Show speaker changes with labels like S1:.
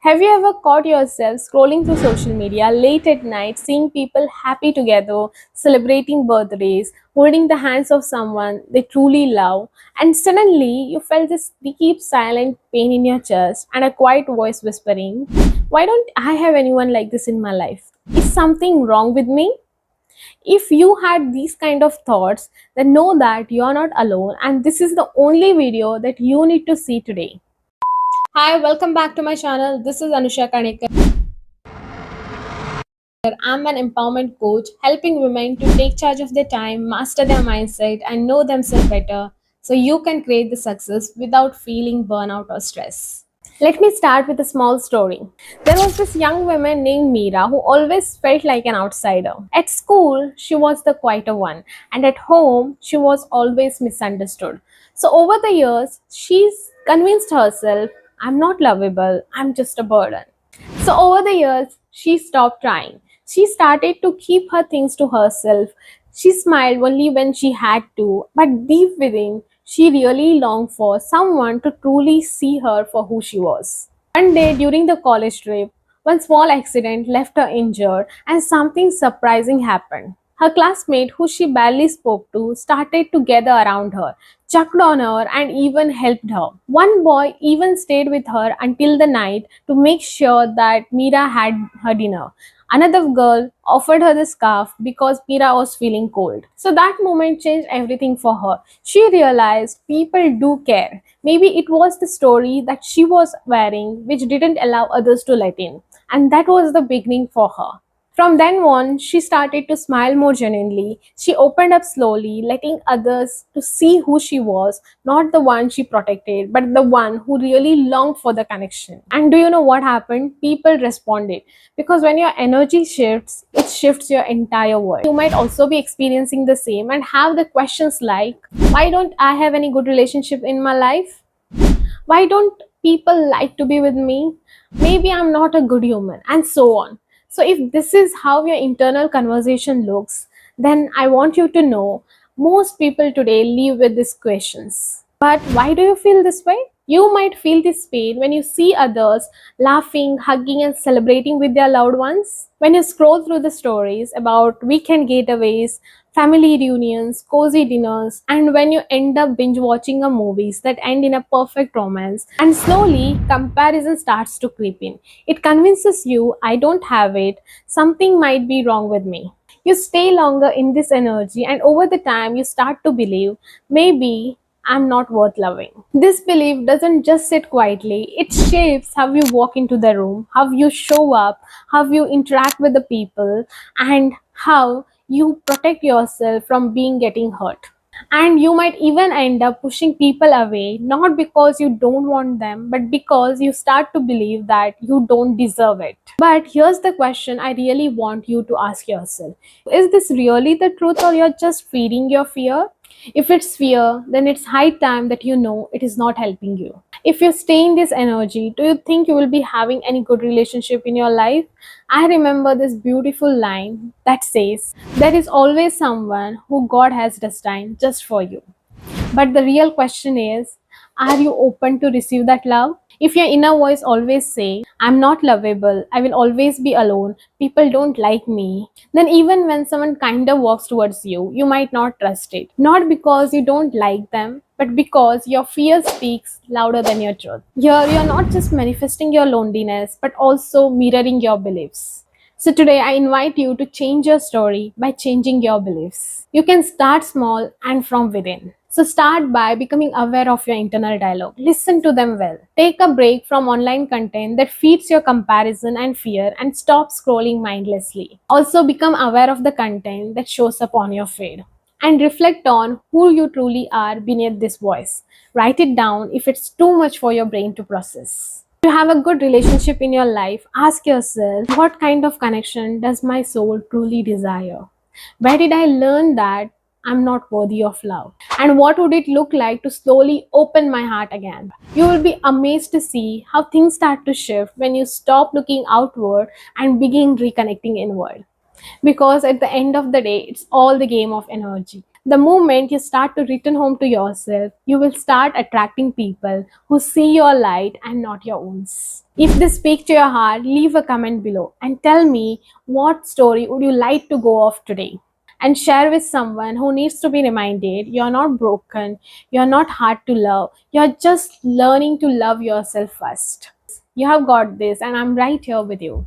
S1: Have you ever caught yourself scrolling through social media late at night, seeing people happy together, celebrating birthdays, holding the hands of someone they truly love, and suddenly you felt this deep, silent pain in your chest and a quiet voice whispering, "Why don't I have anyone like this in my life? Is something wrong with me?" If you had these kind of thoughts, then know that you're not alone, and this is the only video that you need to see today. Hi, welcome back to my channel. This is Anusha Kanekar. I'm an empowerment coach helping women to take charge of their time, master their mindset, and know themselves better so you can create the success without feeling burnout or stress. Let me start with a small story. There was this young woman named Meera who always felt like an outsider. At school, she was the quieter one, and at home, she was always misunderstood. So, over the years, she's convinced herself, "I'm not lovable, I'm just a burden." So, over the years, she stopped trying. She started to keep her things to herself. She smiled only when she had to, but deep within, she really longed for someone to truly see her for who she was. One day during the college trip, one small accident left her injured, and something surprising happened. Her classmate, who she barely spoke to, started to gather around her, checked on her, and even helped her. One boy even stayed with her until the night to make sure that Meera had her dinner. Another girl offered her the scarf because Meera was feeling cold. So that moment changed everything for her. She realized people do care. Maybe it was the story that she was wearing which didn't allow others to let in. And that was the beginning for her. From then on, she started to smile more genuinely. She opened up slowly, letting others to see who she was, not the one she protected, but the one who really longed for the connection. And do you know what happened? People responded. Because when your energy shifts, it shifts your entire world. You might also be experiencing the same and have the questions like, why don't I have any good relationship in my life? Why don't people like to be with me? Maybe I'm not a good human, and so on. So, if this is how your internal conversation looks, then I want you to know most people today live with these questions. But why do you feel this way? You might feel this pain when you see others laughing, hugging, and celebrating with their loved ones. When you scroll through the stories about weekend getaways, family reunions, cozy dinners, and when you end up binge watching a movies that end in a perfect romance, and slowly comparison starts to creep in. It convinces you, I don't have it, something might be wrong with me. You stay longer in this energy, and over the time, you start to believe maybe I'm not worth loving. This belief doesn't just sit quietly, it shapes how you walk into the room, how you show up, how you interact with the people, and how you protect yourself from being getting hurt. And you might even end up pushing people away, not because you don't want them, but because you start to believe that you don't deserve it. But here's the question I really want you to ask yourself. Is this really the truth, or you're just feeding your fear? If it's fear, then it's high time that you know it is not helping you. If you stay in this energy, do you think you will be having any good relationship in your life? I remember this beautiful line that says, there is always someone who God has destined just for you. But the real question is, are you open to receive that love? If your inner voice always say, I'm not lovable, I will always be alone, people don't like me, then even when someone kinda walks towards you, you might not trust it. Not because you don't like them, but because your fear speaks louder than your truth. Here, you're not just manifesting your loneliness, but also mirroring your beliefs. So today I invite you to change your story by changing your beliefs. You can start small and from within. So start by becoming aware of your internal dialogue. Listen to them well. Take a break from online content that feeds your comparison and fear and stop scrolling mindlessly. Also become aware of the content that shows up on your feed and reflect on who you truly are beneath this voice. Write it down if it's too much for your brain to process. If you have a good relationship in your life, ask yourself, what kind of connection does my soul truly desire? Where did I learn that I'm not worthy of love? And what would it look like to slowly open my heart again? You will be amazed to see how things start to shift when you stop looking outward and begin reconnecting inward. Because at the end of the day, it's all the game of energy. The moment you start to return home to yourself, you will start attracting people who see your light and not your wounds. If this speaks to your heart, leave a comment below and tell me what story would you like to go off today. And share with someone who needs to be reminded you're not broken, you're not hard to love, you're just learning to love yourself first. You have got this, and I'm right here with you.